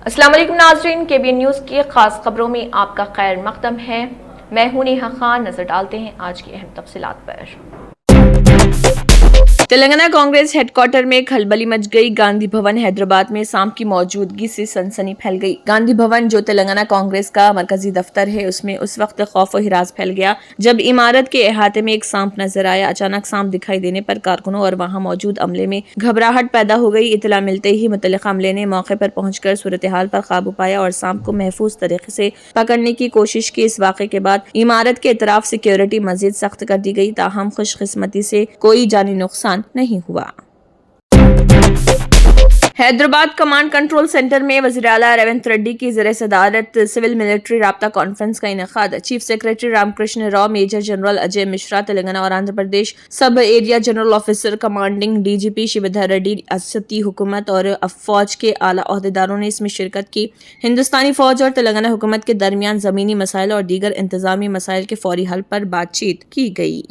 السلام علیکم ناظرین، KBN نیوز کی خاص خبروں میں آپ کا خیر مقدم ہے۔ میں ہوں نیہا خان۔ نظر ڈالتے ہیں آج کی اہم تفصیلات پر۔ تلنگانہ کانگریس ہیڈ کوارٹر میں کھلبلی مچ گئی۔ گاندھی بھون حیدرآباد میں سانپ کی موجودگی سے سنسنی پھیل گئی۔ گاندھی بھون جو تلنگانہ کانگریس کا مرکزی دفتر ہے، اس میں اس وقت خوف و ہراس پھیل گیا جب عمارت کے احاطے میں ایک سانپ نظر آیا۔ اچانک سانپ دکھائی دینے پر کارکنوں اور وہاں موجود عملے میں گھبراہٹ پیدا ہو گئی۔ اطلاع ملتے ہی متعلقہ عملے نے موقع پر پہنچ کر صورتحال پر قابو پایا اور سانپ کو محفوظ طریقے سے پکڑنے کی کوشش کی۔ اس واقعے کے بعد عمارت کے اطراف سیکیورٹی مزید سخت کر دی گئی، تاہم خوش قسمتی سے کوئی جانی نقصان نہیں ہوا۔ حیدرآباد کمانڈ کنٹرول سینٹر میں وزیر اعلیٰ ریونت ریڈی کی زیر صدارت سول ملٹری رابطہ کانفرنس کا انعقاد۔ Chief secretary Ram Krishna Rao, major general Ajay Mishra, Telangana اور Andhra Pradesh sub area general officer commanding DGP Shivadhar Reddy, ریاستی حکومت اور فوج کے اعلیٰ عہدیداروں نے اس میں شرکت کی۔ ہندوستانی فوج اور تلنگانہ حکومت کے درمیان زمینی مسائل اور دیگر انتظامی مسائل کے فوری حل پر بات چیت کی گئی۔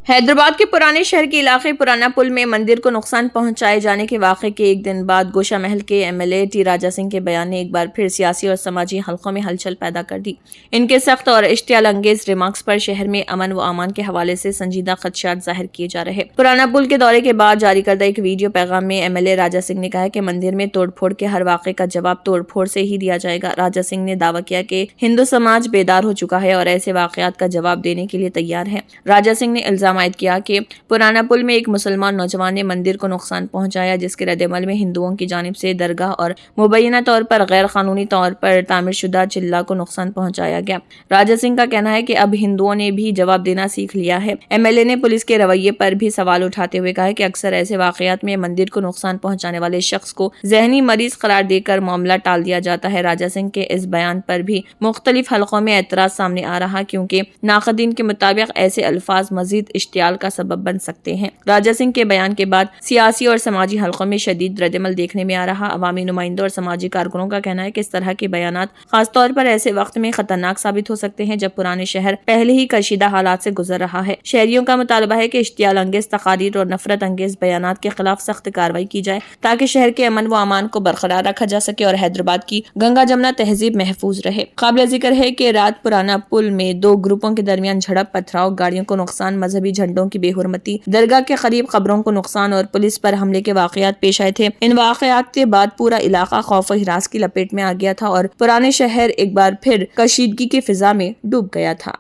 حیدرآباد کے پرانے شہر کے علاقے پرانا پل میں مندر کو نقصان پہنچائے جانے کے واقعے کے ایک دن بعد گوشہ محل کے MLA ٹی راجا سنگھ کے بیان نے ایک بار پھر سیاسی اور سماجی حلقوں میں ہلچل پیدا کر دی۔ ان کے سخت اور اشتعال انگیز ریمارکس پر شہر میں امن و امان کے حوالے سے سنجیدہ خدشات ظاہر کیے جا رہے۔ پرانا پل کے دورے کے بعد جاری کردہ ایک ویڈیو پیغام میں MLA راجا سنگھ نے کہا کہ مندر میں توڑ پھوڑ کے ہر واقعے کا جواب توڑ پھوڑ سے ہی دیا جائے گا۔ راجا سنگھ نے دعویٰ کیا کہ ہندو سماج بیدار ہو چکا ہے اور ایسے واقعات کا جواب دینے کے لیے تیار ہے۔ راجا سنگھ نے الزام عائد کیا کہ پرانا پل میں ایک مسلمان نوجوان نے مندر کو نقصان پہنچایا، جس کے رد عمل میں ہندوؤں کی جانب سے درگاہ اور مبینہ طور پر غیر قانونی طور پر تعمیر شدہ چلہ کو نقصان پہنچایا گیا۔ راجا سنگھ کا کہنا ہے کہ اب ہندوؤں نے بھی جواب دینا سیکھ لیا ہے۔ MLA نے پولیس کے رویے پر بھی سوال اٹھاتے ہوئے کہا کہ اکثر ایسے واقعات میں مندر کو نقصان پہنچانے والے شخص کو ذہنی مریض قرار دے کر معاملہ ٹال دیا جاتا ہے۔ راجا سنگھ کے اس بیان پر بھی مختلف حلقوں میں اعتراض سامنے آ رہا، کیونکہ ناقدین کے مطابق ایسے الفاظ مزید اشتعال کا سبب بن سکتے ہیں۔ راجا سنگھ کے بیان کے بعد سیاسی اور سماجی حلقوں میں شدید ردعمل دیکھنے میں آ رہا۔ عوامی نمائندوں اور سماجی کارکنوں کا کہنا ہے کہ اس طرح کے بیانات خاص طور پر ایسے وقت میں خطرناک ثابت ہو سکتے ہیں جب پرانے شہر پہلے ہی کشیدہ حالات سے گزر رہا ہے۔ شہریوں کا مطالبہ ہے کہ اشتعال انگیز تقاریر اور نفرت انگیز بیانات کے خلاف سخت کارروائی کی جائے تاکہ شہر کے امن و امان کو برقرار رکھا جا سکے اور حیدرآباد کی گنگا جمنا تہذیب محفوظ رہے۔ قابل ذکر ہے کہ رات پرانا پل میں دو گروپوں کے درمیان جھڑپ، پتھراؤ، گاڑیوں کو نقصان، مذہبی جھنڈوں کی بے حرمتی، درگاہ کے قریب قبروں کو نقصان اور پولیس پر حملے کے واقعات پیش آئے تھے۔ ان واقعات کے بعد پورا علاقہ خوف و ہراس کی لپیٹ میں آ گیا تھا اور پرانے شہر ایک بار پھر کشیدگی کی فضا میں ڈوب گیا تھا۔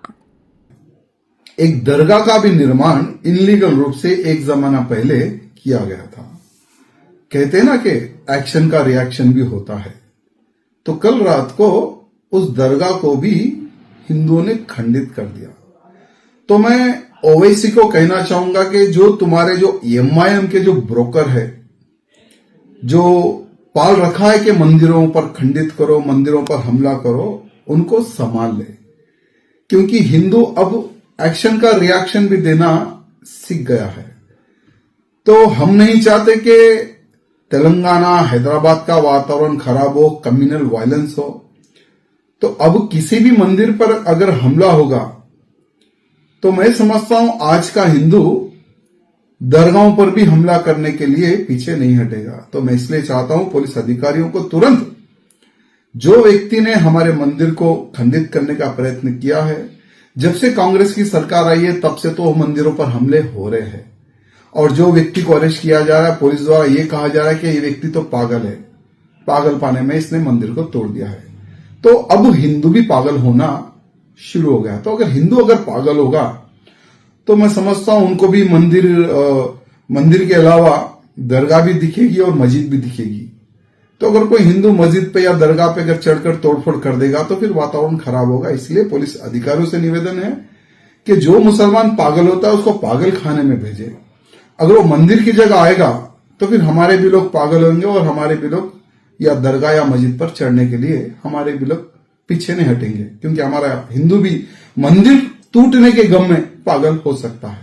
ایک درگاہ کا بھی نرمان انلیگل روپ سے ایک زمانہ پہلے کیا گیا تھا۔ کہتے ہیں نا کہ ایکشن کا ری ایکشن بھی ہوتا ہے، تو کل رات کو اس درگاہ کو بھی ہندوؤں نے کھنڈت کر دیا۔ تو میں اویسی کو کہنا چاہوں گا کہ جو تمہارے جو MIM کے جو بروکر ہے، جو پال رکھا ہے کہ مندروں پر کھنڈت کرو، مندروں پر حملہ کرو، ان کو سنبھال لے، کیونکہ ہندو اب ایکشن کا ری ایکشن بھی دینا سیکھ گیا ہے۔ تو ہم نہیں چاہتے کہ تلنگانہ، حیدرآباد کا واتاورن خراب ہو، کمیونل وائلنس ہو۔ تو اب کسی بھی مندر پر اگر حملہ ہوگا تو میں سمجھتا ہوں آج کا ہندو درگاہوں پر بھی حملہ کرنے کے لیے پیچھے نہیں ہٹے گا۔ تو میں اس لیے چاہتا ہوں پولیس ادھیکاریوں کو ترنت جو ویکتی نے ہمارے مندر کو کھنڈت کرنے کا پریتن کیا ہے، جب سے کانگریس کی سرکار آئی ہے تب سے تو مندروں پر حملے ہو رہے ہیں، اور جو ویکتی کو اریسٹ کیا جا رہا ہے پولیس دوارا یہ کہا جا رہا ہے کہ یہ ویکتی تو پاگل ہے، پاگل پانے میں اس نے مندر کو توڑ دیا ہے۔ تو اب ہندو بھی پاگل ہونا شروع ہو گیا۔ تو اگر ہندو پاگل ہوگا تو میں سمجھتا ہوں ان کو بھی مندر کے علاوہ درگاہ بھی دکھے گی اور مسجد بھی دکھے گی۔ تو اگر کوئی ہندو مسجد پہ یا درگاہ پہ اگر چڑھ کر توڑ پھوڑ کر دے گا تو پھر واتاورن خراب ہوگا۔ اس لیے پولیس ادھیکاریوں سے نویدن ہے کہ جو مسلمان پاگل ہوتا ہے اس کو پاگل خانے میں بھیجے۔ اگر وہ مندر کی جگہ آئے گا تو پھر ہمارے بھی لوگ پاگل ہوں گے اور ہمارے بھی لوگ یا درگاہ یا مسجد پر چڑھنے کے لیے ہمارے بھی لوگ پیچھے نہیں ہٹیں گے، کیونکہ ہمارا ہندو بھی مندر ٹوٹنے کے غم میں پاگل ہو سکتا ہے۔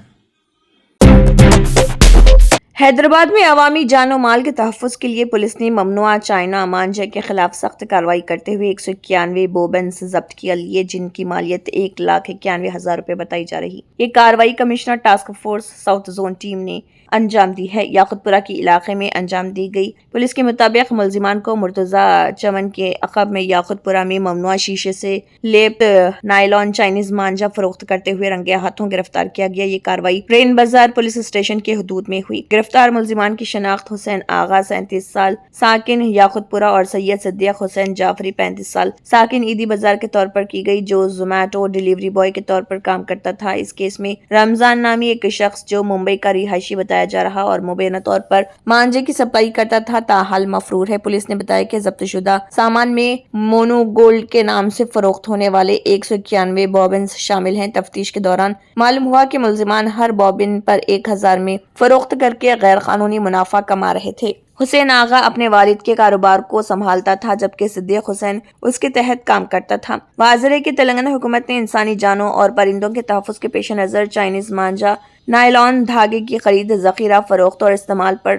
حیدرآباد میں عوامی جان و مال کے تحفظ کے لیے پولیس نے ممنوعہ چائنا مانجا کے خلاف سخت کارروائی کرتے ہوئے 191 بوبنز ضبط کیا لیے، جن کی مالیت 1,91,000 روپے بتائی جا رہی۔ یہ کارروائی commissioner task force south zone team نے انجام دی ہے۔ یاقوت پورہ کے علاقے میں انجام دی گئی پولیس کے مطابق ملزمان کو مرتضی چمن کے عقب میں یاقوت پورہ میں ممنوعہ شیشے سے لیپ نائلون چائنیز مانجا فروخت کرتے ہوئے رنگے ہاتھوں گرفتار کیا گیا۔ یہ کارروائی رین بازار پولیس اسٹیشن کے حدود میں ہوئی۔ گرفتار ملزمان کی شناخت حسین آغا 37 سال ساکن یاقوت پورہ اور سید صدیق حسین جعفری 35 سال ساکن عیدی بازار کے طور پر کی گئی، جو زومیٹو ڈیلیوری بوائے کے طور پر کام کرتا تھا۔ اس کیس میں رمضان نامی ایک شخص جو ممبئی کا رہائشی بتایا جا رہا اور مبینہ طور پر مانجے کی سپلائی کرتا تھا تاحال مفرور ہے۔ پولیس نے بتایا کہ ضبط شدہ سامان میں مونو گولڈ کے نام سے فروخت ہونے والے 191 بوبنز شامل ہیں۔ تفتیش کے دوران معلوم ہوا کہ ملزمان ہر بوبن پر 1000 میں فروخت کر کے غیر قانونی منافع کما رہے تھے۔ حسین آغا اپنے والد کے کاروبار کو سنبھالتا تھا جبکہ صدیق حسین اس کے تحت کام کرتا تھا۔ واضح ہے کہ تلنگانہ حکومت نے انسانی جانوں اور پرندوں کے تحفظ کے پیش نظر چائنیز مانجا نائلون دھاگے کی خرید، ذخیرہ، فروخت اور استعمال پر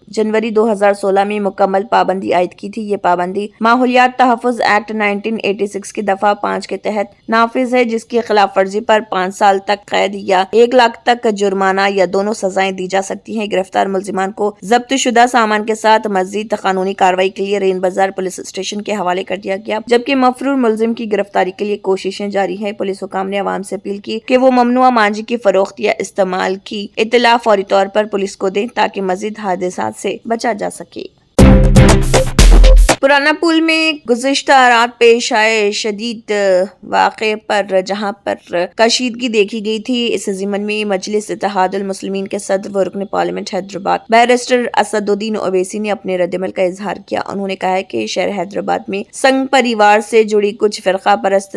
جنوری 2016 میں مکمل پابندی عائد کی تھی۔ یہ پابندی ماحولیات تحفظ ایکٹ 1986 کی دفعہ 5 کے تحت نافذ ہے، جس کی خلاف ورزی پر 5 سال تک قید یا 1 لاکھ تک جرمانہ یا دونوں سزائیں دی جا سکتی ہیں۔ گرفتار ملزمان کو ضبط شدہ سامان کے ساتھ مزید قانونی کارروائی کے لیے رین بازار پولیس اسٹیشن کے حوالے کر دیا گیا، جبکہ مفرور ملزم کی گرفتاری کے لیے کوششیں جاری ہیں۔ پولیس حکام نے عوام سے اپیل کی کہ وہ ممنوعہ مانجے کی فروخت یا استعمال کی اطلاع فوری طور پر پولیس کو دیں تاکہ مزید حادثات سے بچا جا سکے۔ پرانا پل میں گزشتہ رات پیش آئے شدید واقعے پر جہاں پر کشیدگی دیکھی گئی تھی، اس ضمن میں مجلس اتحاد المسلمین کے صدر و رکن پارلیمنٹ حیدرآباد بیرسٹر اسد الدین اویسی نے اپنے رد عمل کا اظہار کیا۔ انہوں نے کہا کہ شہر حیدرآباد میں سنگ پریوار سے جڑی کچھ فرقہ پرست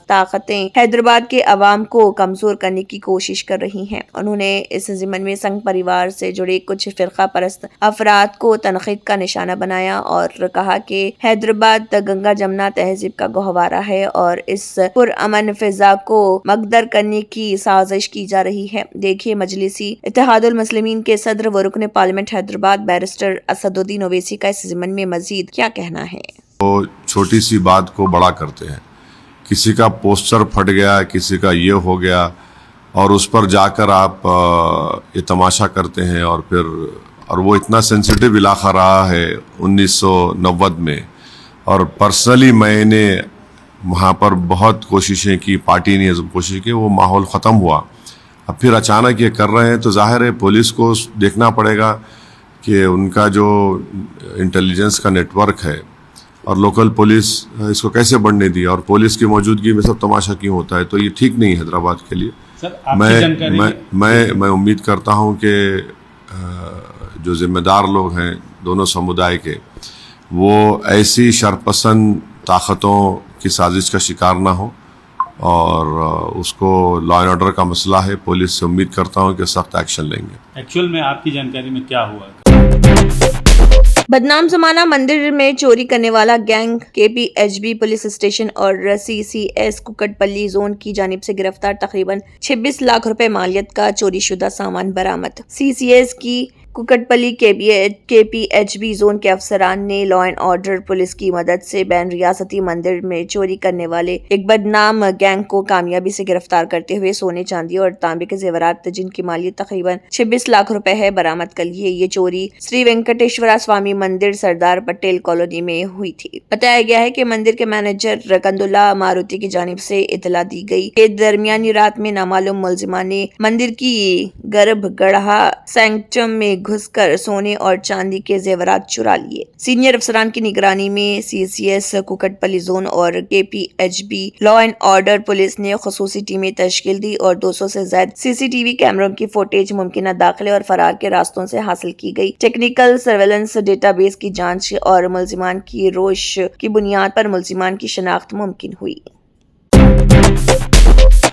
طاقتیں حیدرآباد کے عوام کو کمزور کرنے کی کوشش کر رہی ہیں۔ انہوں نے اس ضمن میں سنگ پریوار سے جڑے کچھ فرقہ پرست افراد کو تنقید کا نشانہ بنایا اور کہا کہ حیدرآباد گنگا جمنا تہذیب کا گہوارہ ہے اور اس پرامن فضا کو مگدر کرنے کی سازش کی جا رہی ہے۔ دیکھیے مجلسی اتحاد المسلمین کے صدر و رکن پارلیمنٹ حیدرآباد بیرسٹر اسد الدین اویسی کا اس ضمن میں مزید کیا کہنا ہے۔ وہ چھوٹی سی بات کو بڑا کرتے ہیں، کسی کا پوسٹر پھٹ گیا، کسی کا یہ ہو گیا اور اس پر جا کر آپ یہ تماشا کرتے ہیں اور وہ اتنا سینسیٹیو علاقہ رہا ہے 1990 میں، اور پرسنلی میں نے وہاں پر بہت کوششیں کی، پارٹی نے کوشش کی، وہ ماحول ختم ہوا۔ اب پھر اچانک یہ کر رہے ہیں تو ظاہر ہے پولیس کو دیکھنا پڑے گا کہ ان کا جو انٹیلیجنس کا نیٹ ورک ہے اور لوکل پولیس اس کو کیسے بڑھنے دی، اور پولیس کی موجودگی میں سب تماشا کیوں ہوتا ہے، تو یہ ٹھیک نہیں ہے حیدرآباد کے لیے۔ میں امید کرتا ہوں کہ جو ذمہ دار لوگ ہیں دونوں سمودائے کے، وہ ایسی شرپسند طاقتوں کی سازش کا شکار نہ ہو، اور اس کو لا اینڈ آرڈر کا مسئلہ ہے، پولیس سے امید کرتا ہوں کہ سخت ایکشن لیں گے۔ ایکچوئل میں آپ کی جانکاری میں کیا ہوا؟ بدنام زمانہ مندر میں چوری کرنے والا گینگ KPHB پولیس اسٹیشن اور CCS ککٹ پلی زون کی جانب سے گرفتار، تقریباً 26 لاکھ روپے مالیت کا چوری شدہ سامان برآمد۔ CCS کی ککٹ پلی KPHB زون کے افسران نے لا اینڈ آرڈر پولیس کی مدد سے بین ریاستی مندر میں چوری کرنے والے ایک بدنام گینگ کو کامیابی سے گرفتار کرتے ہوئے سونے، چاندی اور تانبے کے زیورات جن کی مالیت تقریباً 26 لاکھ روپے ہے برآمد کر لیے۔ یہ چوری سری وینکٹیشورا سوامی مندر سردار پٹیل کالونی میں ہوئی تھی۔ بتایا گیا ہے کہ مندر کے مینیجر کندولا ماروتی کی جانب سے اطلاع دی گئی کہ درمیانی رات میں نامعلوم ملزمان نے مندر کی گربھ گڑھا سینکٹم میں گھس کر سونے اور چاندی کے زیورات چرا لیے۔ سینئر افسران کی نگرانی میں CCS ککٹ پلی زون اور KPHB law and order police نے خصوصی ٹیمیں تشکیل دی اور 200 سے زائد CCTV کیمروں کی فوٹیج ممکنہ داخلے اور فرار کے راستوں سے حاصل کی گئی۔ ٹیکنیکل سرویلنس ڈیٹا بیس کی جانچ اور ملزمان کی روش کی بنیاد پر ملزمان کی شناخت ممکن ہوئی۔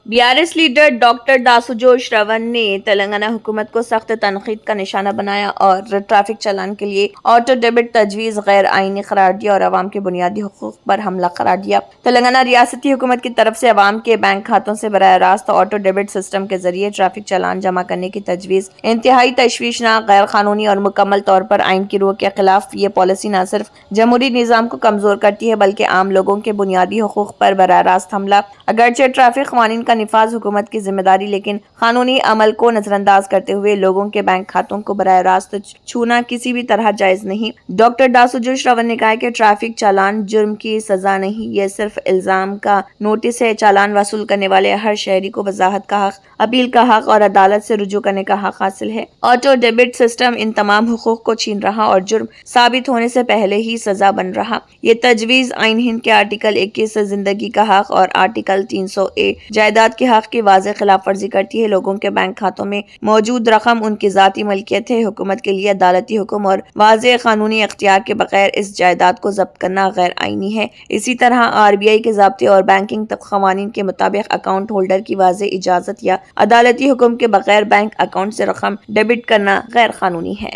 BRS لیڈر ڈاکٹر داسوجو شرون نے تلنگانہ حکومت کو سخت تنقید کا نشانہ بنایا اور ٹریفک چالان کے لیے آٹو ڈیبٹ تجویز غیر آئینی قرار دیا اور عوام کے بنیادی حقوق پر حملہ قرار دیا۔ تلنگانہ ریاستی حکومت کی طرف سے عوام کے بینک کھاتوں سے براہ راست آٹو ڈیبٹ سسٹم کے ذریعے ٹریفک چالان جمع کرنے کی تجویز انتہائی تشویشناک، غیر قانونی اور مکمل طور پر آئین کی روح کے خلاف۔ یہ پالیسی نہ صرف جمہوری نظام کو کمزور کرتی ہے بلکہ عام لوگوں کے بنیادی حقوق پر براہ راست حملہ۔ اگرچہ ٹریفک قوانین کا نفاذ حکومت کی ذمہ داری، لیکن قانونی عمل کو نظر انداز کرتے ہوئے لوگوں کے بینک کھاتوں کو براہ راست چھونا کسی بھی طرح جائز نہیں۔ ڈاکٹر داسو شراون نے کہا کہ ٹریفک چالان جرم کی سزا نہیں، یہ صرف الزام کا نوٹس ہے۔ چالان وصول کرنے والے ہر شہری کو وضاحت کا حق، اپیل کا حق اور عدالت سے رجوع کرنے کا حق حاصل ہے۔ آٹو ڈیبٹ سسٹم ان تمام حقوق کو چھین رہا اور جرم ثابت ہونے سے پہلے ہی سزا بن رہا۔ یہ تجویز آئین ہند کے آرٹیکل 21 زندگی کا حق اور آرٹیکل 300A جائیداد کے حق کی واضح خلاف ورزی کرتی ہے۔ لوگوں کے بینک کھاتوں میں موجود رقم ان کی ذاتی ملکیت ہے۔ حکومت کے لیے عدالتی حکم اور واضح قانونی اختیار کے بغیر اس جائیداد کو ضبط کرنا غیر آئینی ہے۔ اسی طرح RBI کے ضابطے اور بینکنگ قوانین کے مطابق اکاؤنٹ ہولڈر کی واضح اجازت یا عدالتی حکم کے بغیر بینک اکاؤنٹ سے رقم ڈیبٹ کرنا غیر قانونی ہے۔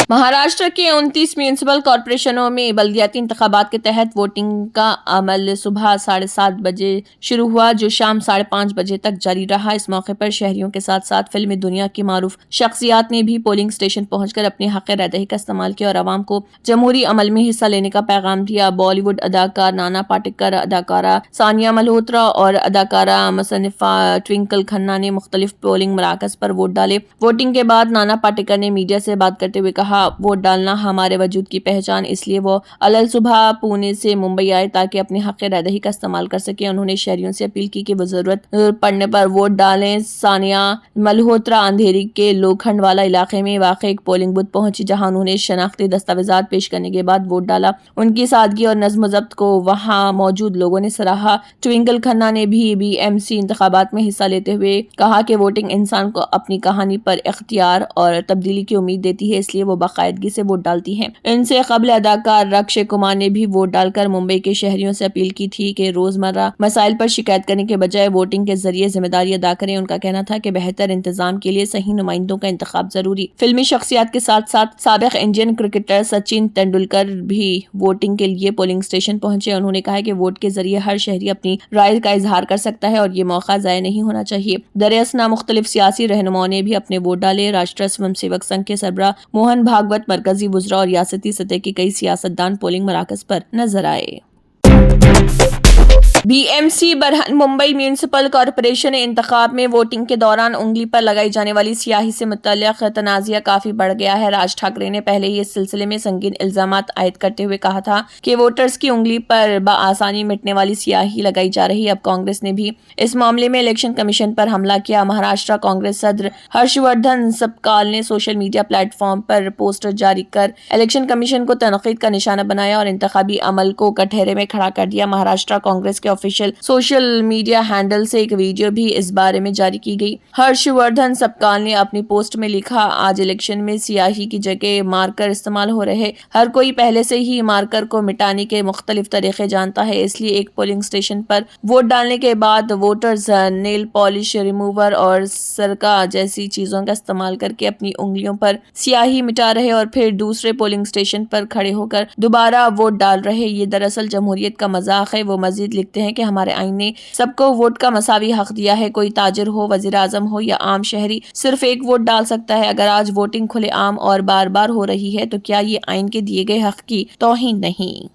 مہاراشٹر کے 29 میونسپل کارپوریشنوں میں بلدیاتی انتخابات کے تحت ووٹنگ کا عمل صبح 7:30 بجے شروع ہوا، جو شام 5:30 بجے تک جاری رہا۔ اس موقع پر شہریوں کے ساتھ ساتھ فلمی دنیا کی معروف شخصیات نے بھی پولنگ اسٹیشن پہنچ کر اپنے حق رائے دہی کا استعمال کیا اور عوام کو جمہوری عمل میں حصہ لینے کا پیغام دیا۔ بالی ووڈ اداکار نانا پاٹیکر، اداکارہ ثانیہ ملہوترا اور اداکارہ مصنفہ ٹوئنکل کھنہ نے مختلف پولنگ مراکز پر ووٹ ڈالے۔ ووٹنگ کے بعد نانا پاٹیکر نے میڈیا سے بات کرتے ہوئے کہا، ووٹ ڈالنا ہمارے وجود کی پہچان، اس لیے وہ علل صبح پونے سے ممبئی آئے تاکہ اپنے حق رائے دہی کا استعمال کر سکیں۔ انہوں نے شہریوں سے اپیل کی کہ وہ ضرورت پڑنے پر ووٹ ڈالیں۔ ثانیہ ملہوترا اندھیری کے لوکھنڈ والا علاقے میں واقع ایک پولنگ بوتھ پہنچی، جہاں انہوں نے شناختی دستاویزات پیش کرنے کے بعد ووٹ ڈالا۔ ان کی سادگی اور نظم و ضبط کو وہاں موجود لوگوں نے سراہا۔ ٹوئنکل کھنہ نے بھی BMC انتخابات میں حصہ لیتے ہوئے کہا کہ ووٹنگ انسان کو اپنی کہانی پر اختیار اور تبدیلی کی امید دیتی ہے، اس لیے وہ باقاعدگی سے ووٹ ڈالتی ہیں۔ ان سے قبل اداکار رکشے کمار نے بھی ووٹ ڈال کر ممبئی کے شہریوں سے اپیل کی تھی کہ روزمرہ مسائل پر شکایت کرنے کے بجائے ووٹنگ کے ذریعے ذمہ داری ادا کریں۔ ان کا کہنا تھا کہ بہتر انتظام کے لیے صحیح نمائندوں کا انتخاب ضروری۔ فلمی شخصیات کے ساتھ ساتھ سابق انڈین کرکٹر سچن تندولکر بھی ووٹنگ کے لیے پولنگ اسٹیشن پہنچے۔ انہوں نے کہا کہ ووٹ کے ذریعے ہر شہری اپنی رائے کا اظہار کر سکتا ہے اور یہ موقع ضائع نہیں ہونا چاہیے۔ دراصل مختلف سیاسی رہنماؤں نے بھی اپنے ووٹ ڈالے۔ راشٹریہ سویم سیوک سنگھ کے سربراہ موہن بھاگوت، مرکزی وزراء اور ریاستی سطح کے کئی سیاستدان پولنگ مراکز پر نظر آئے۔ BMC Brihan Mumbai municipal corporation انتخاب میں ووٹنگ کے دوران انگلی پر لگائی جانے والی سیاہی سے متعلق تنازعہ کافی بڑھ گیا ہے۔ راج ٹھاکرے نے پہلے ہی اس سلسلے میں سنگین الزامات عائد کرتے ہوئے کہا تھا کہ ووٹرز کی انگلی پر بآسانی مٹنے والی سیاہی لگائی جا رہی ہے۔ اب کانگریس نے بھی اس معاملے میں الیکشن کمیشن پر حملہ کیا۔ مہاراشٹر کانگریس صدر ہرش وردھن سبکال نے سوشل میڈیا پلیٹ فارم پر پوسٹر جاری کر الیکشن کمیشن کو تنقید کا نشانہ بنایا اور انتخابی عمل کو کٹہرے میں کھڑا کر دیا۔ مہاراشٹر کانگریس کے آفیشیل سوشل میڈیا ہینڈل سے ایک ویڈیو بھی اس بارے میں جاری کی گئی۔ ہرش وردھن سبکال نے اپنی پوسٹ میں لکھا، آج الیکشن میں سیاہی کی جگہ مارکر استعمال ہو رہے۔ ہر کوئی پہلے سے ہی مارکر کو مٹانے کے مختلف طریقے جانتا ہے، اس لیے ایک پولنگ اسٹیشن پر ووٹ ڈالنے کے بعد ووٹرز نیل پالش ریموور اور سرکہ جیسی چیزوں کا استعمال کر کے اپنی انگلیوں پر سیاہی مٹا رہے اور پھر دوسرے پولنگ اسٹیشن پر کھڑے ہو کر دوبارہ ووٹ ڈال رہے۔ یہ دراصل جمہوریت کا مذاق ہے۔ وہ مزید لکھتے ہیں کہ ہمارے آئین نے سب کو ووٹ کا مساوی حق دیا ہے۔ کوئی تاجر ہو، وزیر اعظم ہو یا عام شہری صرف ایک ووٹ ڈال سکتا ہے۔ اگر آج ووٹنگ کھلے عام اور بار بار ہو رہی ہے تو کیا یہ آئین کے دیے گئے حق کی توہین نہیں؟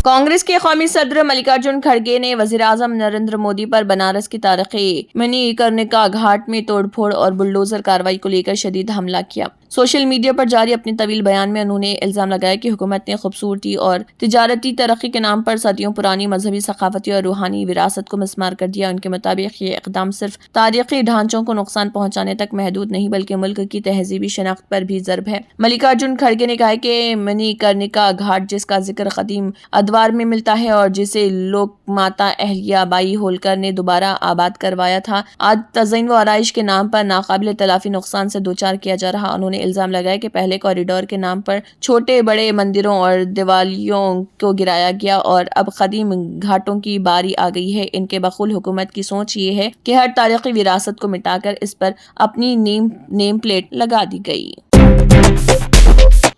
کانگریس کے قومی صدر ملکارجن کھڑگے نے وزیر اعظم نریندر مودی پر بنارس کی تاریخی منیکرنیکا گھاٹ میں توڑ پھوڑ اور بلڈوزر کارروائی کو لے کر شدید حملہ کیا۔ سوشل میڈیا پر جاری اپنے طویل بیان میں انہوں نے الزام لگایا کہ حکومت نے خوبصورتی اور تجارتی ترقی کے نام پر صدیوں پرانی مذہبی، ثقافتی اور روحانی وراثت کو مسمار کر دیا۔ ان کے مطابق یہ اقدام صرف تاریخی ڈھانچوں کو نقصان پہنچانے تک محدود نہیں بلکہ ملک کی تہذیبی شناخت پر بھی ضرب ہے۔ ملکارجن کھڑگے نے کہا کہ منیکرنیکا گھاٹ، جس کا ذکر قدیم ادوار میں ملتا ہے اور جسے لوک ماتا اہلیا بائی ہولکر نے دوبارہ آباد کروایا تھا، آج تزئین و آرائش کے نام پر ناقابل تلافی نقصان سے دوچار کیا جا رہا۔ انہوں نے الزام لگایا کہ پہلے کوریڈور کے نام پر چھوٹے بڑے مندروں اور دیوالیوں کو گرایا گیا اور اب قدیم گھاٹوں کی باری آ گئی ہے۔ ان کے بقول حکومت کی سوچ یہ ہے کہ ہر تاریخی وراثت کو مٹا کر اس پر اپنی نیم پلیٹ لگا دی گئی۔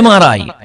MRI,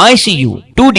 ICU, 2D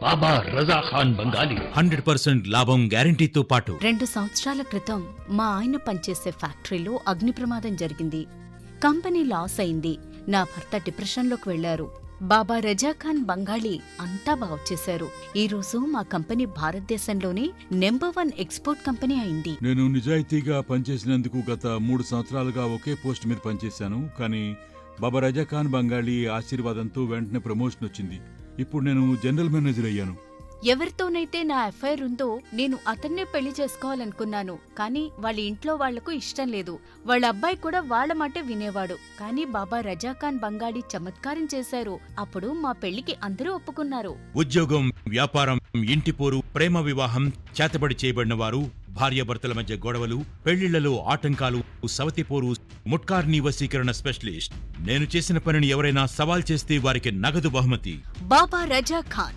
బాబా రజా ఖాన్ బంగాలి 100% లాభం గ్యారెంటీతో పాటు 2 సంవత్సరాల క్రితం మా ఆయన పనిచేసే ఫ్యాక్టరీలో అగ్ని ప్రమాదం జరిగింది. కంపెనీ లాస్ అయింది. నా భర్త డిప్రెషన్లోకి వెళ్లారు. బాబా రజా ఖాన్ బంగాళీ అంతా బాగు చేశారు. ఈ రోజు మా కంపెనీ భారతదేశంలోనే నెంబర్ 1 ఎక్స్పోర్ట్ కంపెనీ అయింది. నేను నిజాయితీగా పనిచేసినందుకు గత 3 సంవత్సరాలుగా ఒకే పోస్ట్ మీద పనిచేశాను. కానీ బాబా రజా ఖాన్ బంగాళీ ఆశీర్వాదంతో వెంటనే ప్రమోషన్ వచ్చింది. ఇప్పుడు నేను జనరల్ మేనేజర్ అయ్యాను. ఎవరితోనైతే నా అఫైర్ ఉందో నేను అతన్నే పెళ్లి చేసుకోవాలనుకున్నాను. కానీ వాళ్ళ ఇంట్లో వాళ్లకు ఇష్టం లేదు. వాళ్ళ అబ్బాయి కూడా వాళ్ళ మాటే వినేవాడు. కానీ బాబా రజా ఖాన్ బంగాళీ చమత్కారం చేశారు. అప్పుడు మా పెళ్లికి అందరూ ఒప్పుకున్నారు. ఉద్యోగం, వ్యాపారం, ఇంటి పోరు, ప్రేమ వివాహం, చేతబడి చేయబడిన వారు, భార్యాభర్తల మధ్య గొడవలు, పెళ్లిళ్లలో ఆటంకాలు, సవతిపోరు, ముట్కార్ని వశీకరణ స్పెషలిస్ట్. నేను చేసిన పనిని ఎవరైనా సవాల్ చేస్తే వారికి నగదు బహుమతి. బాబా రజా ఖాన్,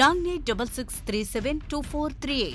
9866372438।